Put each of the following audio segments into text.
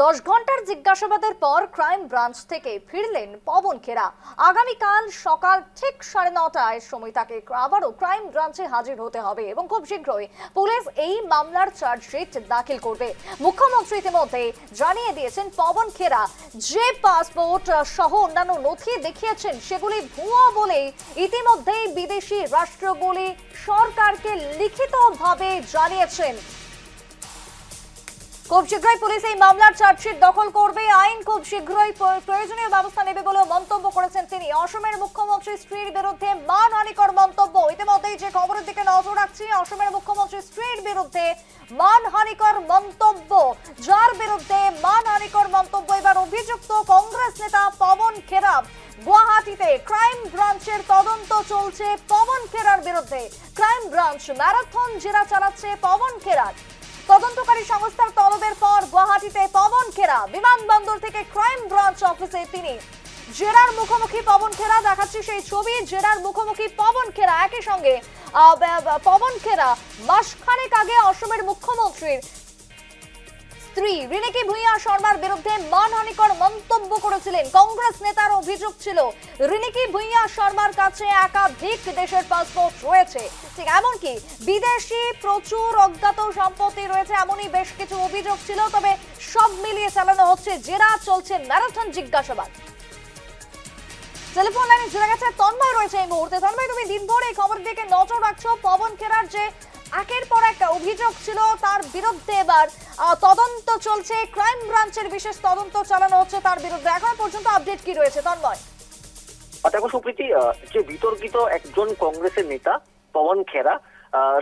10 ঘন্টার জিজ্ঞাসাবাদের পর ক্রাইম ব্রাঞ্চ থেকে ফিরলেন পবন খেরা। আগামীকাল সকাল ঠিক 9:30টায় সময় তাকে আবারও ক্রাইম ব্রাঞ্চে হাজির হতে হবে এবং খুব শীঘ্রই পুলিশ এই মামলার চার্জশিট দাখিল করবে। মুখ্যমন্ত্রী ইতিমধ্যে জানিয়ে দিয়েছেন পবন খেরা যে পাসপোর্ট সহ অন্যান্য নথি দেখিয়েছেন সেগুলি ভুয়া বলে ইতিমধ্যেই বিদেশি রাষ্ট্রগুলি সরকারকে লিখিতভাবে জানিয়েছেন। খুব শীঘ্রই পুলিশ এই মামলার চার্জশিট দখল করবে। আইন খুব শীঘ্রই প্রয়োজনীয় ব্যবস্থা নেবে বলেও মন্তব্য করেছেন তিনি। অসমের মুখ্যমন্ত্রী স্ত্রীর বিরুদ্ধে মানহানিকর মন্তব্য। ইতিমধ্যেই যে খবরের দিকে নজর রাখছি, অসমের মুখ্যমন্ত্রী স্ত্রীর বিরুদ্ধে মানহানিকর মন্তব্য। যার বিরুদ্ধে মানহানিকর মন্তব্য, এবার অভিযুক্ত কংগ্রেস নেতা পবন খেরা। গুয়াহাটিতে ক্রাইম ব্রাঞ্চের তদন্ত চলছে পবন খেরার বিরুদ্ধে। ক্রাইম ব্রাঞ্চ ম্যারাথন জেরা চালাচ্ছে পবন খেরার। তদন্তকারী সংস্থার তলবের পর গুয়াহাটিতে পবন খেরা বিমানবন্দর থেকে ক্রাইম ব্রাঞ্চ অফিসে তিনি জেরার মুখোমুখি। পবন খেরা দেখাচ্ছি সেই ছবি, জেরার মুখোমুখি পবন খেরা। একই সঙ্গে পবন খেরা মাসখানেক আগে অসমের মুখ্যমন্ত্রীর স্ত্রী রিনিকি ভুঁইয়া শর্মার বিরুদ্ধে মানহানিকর মন্তব্য করেছিলেন। কংগ্রেস নেতার অভিযোগ ছিল রিনিকি ভুঁইয়া শর্মার কাছে একাধিক দেশের পাসপোর্ট রয়েছে, ঠিক এমনকি বিদেশি প্রচুর অজ্ঞাত সম্পত্তি রয়েছে, এমনই বেশ কিছু অভিযোগ ছিল। তবে সব মিলিয়ে চালানো হচ্ছে জেরা, চলছে ম্যারাথন জিজ্ঞাসাবাদ। টেলিফোন লাইনে জুড়ে গেছে তন্ময়, রয়েছে এই মুহূর্তে। তন্ময়, তুমি দিনভর এই খবরের দিকে নজর রাখছো। পবন খেরার যে একের পর এক অভিযোগ ছিল তার বিরুদ্ধে এবার তদন্ত চলছে, ক্রাইম ব্রাঞ্চের বিশেষ তদন্ত চালানো হচ্ছে তার বিরুদ্ধে। এখন পর্যন্ত আপডেট কি রয়েছে তন্ময়? দেখো সুপ্রীতি, যে বিতর্কিত একজন কংগ্রেসের নেতা পবন খেরা,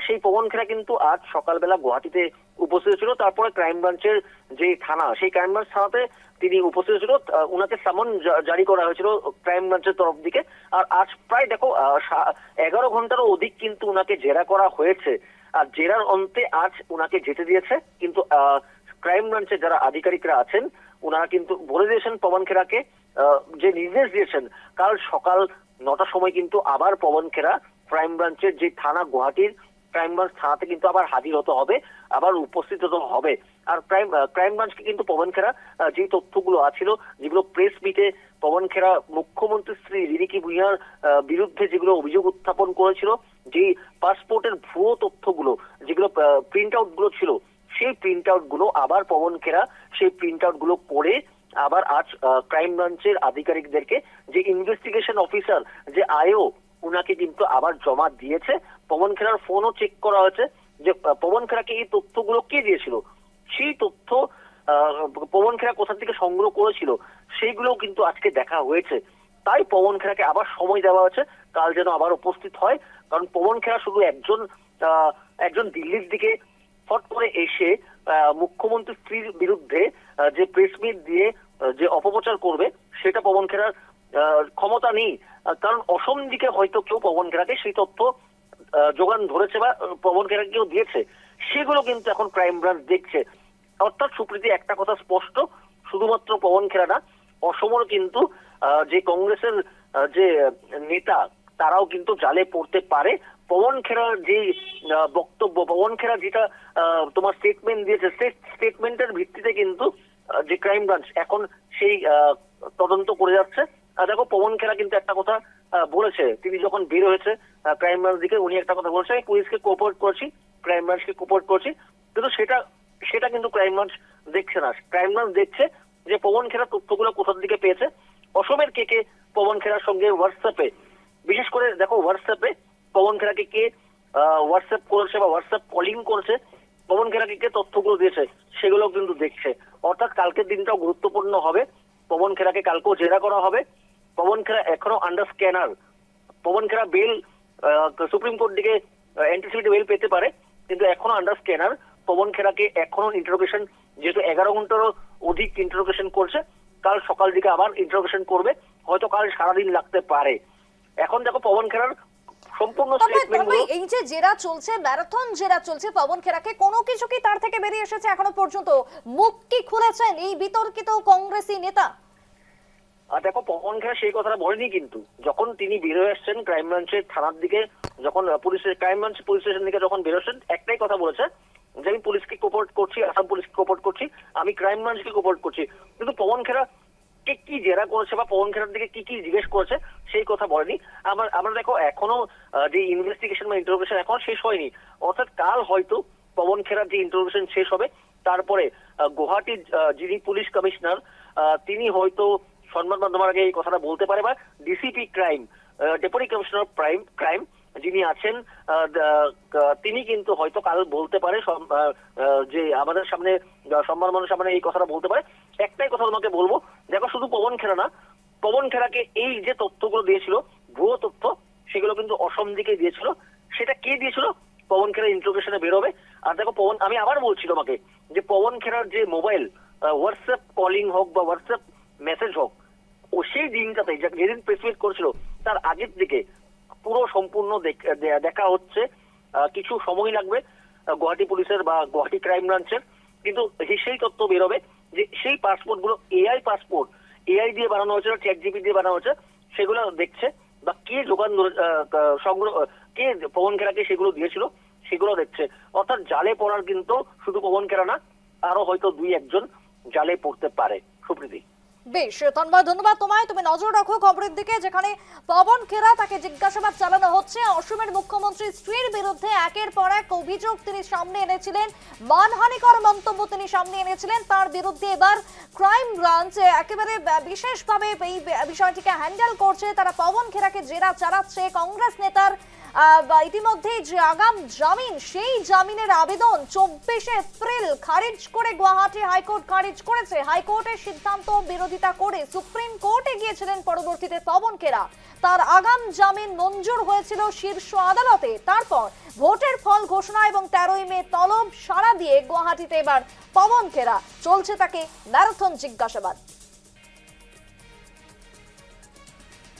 সেই পবন খেরা কিন্তু আজ সকালবেলা গুয়াহাটিতে উপস্থিত ছিল। তারপরে ক্রাইম ব্রাঞ্চের যে থানা, সেই ক্রাইম ব্রাঞ্চ থানাতে তিনি উপস্থিত ছিল। উনাকে সামন জারি করা হয়েছিল ক্রাইম ব্রাঞ্চের তরফ দিকে। আর আজ প্রায় দেখো 11 ঘন্টারও অধিক কিন্তু উনাকে জেরা করা হয়েছে। আর জেরার অন্তে আজ উনাকে যেতে দিয়েছে। কিন্তু ক্রাইম ব্রাঞ্চের যারা আধিকারিকরা আছেন উনারা কিন্তু বলে দিয়েছেন পবন খেরাকে, যে নির্দেশ দিয়েছেন কাল সকাল 9টার সময় কিন্তু আবার পবন খেরা ক্রাইম ব্রাঞ্চের যে থানা, গুয়াহাটির ক্রাইম ব্রাঞ্চ থানাতে কিন্তু আবার হাজির হতে হবে, আবার উপস্থিত হতে হবে। আর ক্রাইম ব্রাঞ্চকে কিন্তু পবন খেরা যে তথ্যগুলো আছিল, যেগুলো প্রেস মিটে পবন খেরা মুখ্যমন্ত্রী শ্রী রিনিকি ভুঁইয়ার বিরুদ্ধে যেগুলো অভিযোগ উত্থাপন করেছিল, যে পাসপোর্টের ভুয়ো তথ্যগুলো, যেগুলো প্রিন্ট আউট গুলো ছিল, সেই প্রিন্ট আউট গুলো আবার পবন খেরা সেই প্রিন্ট আউট গুলো করে আবার আজ ক্রাইম ব্রাঞ্চের আধিকারিকদেরকে, যে ইনভেস্টিগেশন অফিসার যে আইও, উনাকে কিন্তু আবার জমা দিয়েছে। পবন খেরার ফোনও চেক করা হয়েছে, যে পবন খেরাকে এই তথ্যগুলো কে দিয়েছিল, সেই তথ্য পবন খেরা কোথা থেকে সংগ্রহ করেছিল, সেইগুলো কিন্তু আজকে দেখা হয়েছে। তাই পবন খেরাকে আবার সময় দেওয়া হয়েছে, কাল যেন আবার উপস্থিত হয়। কারণ পবন খেরা শুধু একজন দিল্লির দিকে ফট করে এসে মুখ্যমন্ত্রী স্ত্রীর বিরুদ্ধে যে প্রেস মিট দিয়ে যে অপপ্রচার করবে, সেটা পবন খেরার ক্ষমতা নেই। কারণ অসম দিকে হয়তো কেউ পবন খেরাকে সেই তথ্য যোগান ধরেছে বা পবন খেরাকে কেউ দিয়েছে, সেগুলো কিন্তু এখন ক্রাইম ব্রাঞ্চ দেখছে। অর্থাৎ সুপ্রীতি, একটা কথা স্পষ্ট, শুধুমাত্র পবন খেরা না, অসমও কিন্তু যে কংগ্রেসের যে নেতা, তারাও কিন্তু জালে পড়তে পারে। পবন খেরার যে বক্তব্য, পবন খেরা যেটা তোমার স্টেটমেন্ট দিয়েছে, সেই স্টেটমেন্টের ভিত্তিতে কিন্তু যে ক্রাইম ব্রাঞ্চ এখন সেই তদন্ত করে যাচ্ছে। দেখো পবন খেরা কিন্তু একটা কথা বলেছে, তিনি যখন বের হয়েছে ক্রাইম ব্রাঞ্চ দিকে, উনি একটা কথা বলেছে, আমি পুলিশকে কোঅপারেট করছি, ক্রাইম ব্রাঞ্চকে কোঅপারেট করছি। কিন্তু সেটা কিন্তু ক্রাইম ব্রাঞ্চ দেখছে না। ক্রাইম ব্রাঞ্চ দেখছে যে পবন খেরা তথ্যগুলো কোথার দিকে পেয়েছে। অসমের কে পবন খেরার সঙ্গে হোয়াটসঅ্যাপে, বিশেষ করে দেখো হোয়াটসঅ্যাপে পবন খেরাকে কে হোয়াটসঅ্যাপ করেছে বা হোয়াটসঅ্যাপ কলিং করেছে, পবন খেরাকে কে তথ্যগুলো দিয়েছে, সেগুলো কিন্তু দেখছে। অর্থাৎ কালকের দিনটাও গুরুত্বপূর্ণ হবে। পবন খেরাকে কালকেও জেরা করা হবে। পবন খেরা এখনো under scanner. Pawan Khera bail Supreme Court দিকে অ্যান্টিসিপেট বেল পেতে পারে, কিন্তু এখনো আন্ডার স্ক্যানার। পবন খেরাকে এখনো ইন্টারোগেশন, যেহেতু 11 ঘন্টারও অধিক ইন্টারোগেশন করছে, কাল সকাল দিকে আবার ইন্টারোগেশন করবে, হয়তো কাল সারাদিন লাগতে পারে। এখন দেখো পবন খেরার সম্পূর্ণ স্টেটমেন্টগুলো, এই যে জেরা চলছে, ম্যারাথন জেরা চলছে পবন খেরাকে, কোনো কিছু কি তার থেকে বেরিয়ে এসেছে এখনো পর্যন্ত? মুখ কি খুলেছেন এই বিতর্কিত কংগ্রেসী নেতা? দেখো পবন খেরা সেই কথাটা বলেনি, কিন্তু যখন তিনি বেরোয় আসছেন ক্রাইম ব্রাঞ্চের থানার দিকে, যখন ক্রাইম ব্রাঞ্চ পুলিশ স্টেশন দিকে যখন বেরোচ্ছেন, একটাই কথা বলেছে যে আমি পুলিশকে কোঅপারেট করছি, আসাম পুলিশকে কোঅপারেট করছি, আমি ক্রাইম ব্রাঞ্চকে কোঅপারেট করছি, কিন্তু পবন খেরা কে কি জেরা করেছে বা পবন খেরার দিকে কি কি জিজ্ঞেস করেছে সেই কথা বলেনি। আমরা দেখো এখনো যে ইনভেস্টিগেশন বা ইন্টারোগেশন এখন শেষ হয়নি, অর্থাৎ কাল হয়তো পবন খেরার যে ইন্টারোগেশন শেষ হবে, তারপরে গুয়াহাটির যিনি পুলিশ কমিশনার তিনি হয়তো সংবাদ মাধ্যমের আগে এই কথাটা বলতে পারে, বা DCP crime deputy commissioner crime যিনি আছেন তিনি কিন্তু হয়তো কাল বলতে পারে যে আমাদের সামনে সংবাদ মাধ্যমের সামনে এই কথাটা বলতে পারে। একটাই কথা তোমাকে বলবো, দেখো শুধু পবন খেরা না, পবন খেরাকে এই যে তথ্যগুলো দিয়েছিল ভুয়ো তথ্য, সেগুলো কিন্তু অসম দিকে দিয়েছিল। সেটা কে দিয়েছিল? পবন খেরা ইন্টারোগেশনে বেরোবে। আর দেখো পবন, আমি আবার বলছি তোমাকে যে পবন খেরার যে মোবাইল হোয়াটসঅ্যাপ কলিং হোক বা হোয়াটসঅ্যাপ মেসেজ হোক, ও সেই দিনটাতে যেদিন প্রেস মিট করেছিল তার আগের দিকে পুরো সম্পূর্ণ দেখা হচ্ছে। কিছু সময় লাগবে গুয়াহাটি পুলিশের বা গুয়াহাটি ক্রাইম ব্রাঞ্চের, কিন্তু সেই তথ্য বেরোবে যে সেই পাসপোর্ট গুলো এআই পাসপোর্ট, এআই দিয়ে বানানো হয়েছে, চ্যাট জিপি দিয়ে বানানো হয়েছে, সেগুলো দেখছে বা কে যোগান সংগ্রহ, কে পবন খেরাকে সেগুলো দিয়েছিল সেগুলো দেখছে। অর্থাৎ জালে পড়ার কিন্তু শুধু পবন খেরা না, আরো হয়তো 2-1 জালে পড়তে পারে। সুপ্রীতি। বেশ তন্ময়, ধন্যবাদ তোমায়। তুমি নজর রাখো খবরের দিকে, যেখানে পবন খেরা তাকে জিজ্ঞাসাবাদ চালানো হচ্ছে। অসমের মুখ্যমন্ত্রীর স্ত্রীর বিরুদ্ধে একের পর এক অভিযোগ তিনি সামনে এনেছিলেন, মানহানিকর মন্তব্য তিনি সামনে এনেছিলেন। তার বিরুদ্ধে এবার ক্রাইম ব্রাঞ্চ একেবারে বিশেষভাবে এই বিষয়টিকে হ্যান্ডেল করছে। তারা পবন খেরাকে জেরা চালাচ্ছে। কংগ্রেস নেতার ইতিমধ্যে যে আগাম জামিন, সেই জামিনের আবেদন 24 এপ্রিল খারিজ করে গুয়াহাটি হাইকোর্ট খারিজ করেছে। হাইকোর্টের সিদ্ধান্ত বিরোধিতা করে সুপ্রিম কোর্টে গিয়েছিলেন পরবর্তীতে পবন খেরা। তার আগাম জামিন মঞ্জুর হয়েছিল শীর্ষ আদালতে। তারপর ভোটের ফল ঘোষণা এবং 13ই মে তলব সাড়া দিয়ে গুয়াহাটিতে এবার পবন খেরা, চলছে তাকে ম্যারাথন জিজ্ঞাসাবাদ।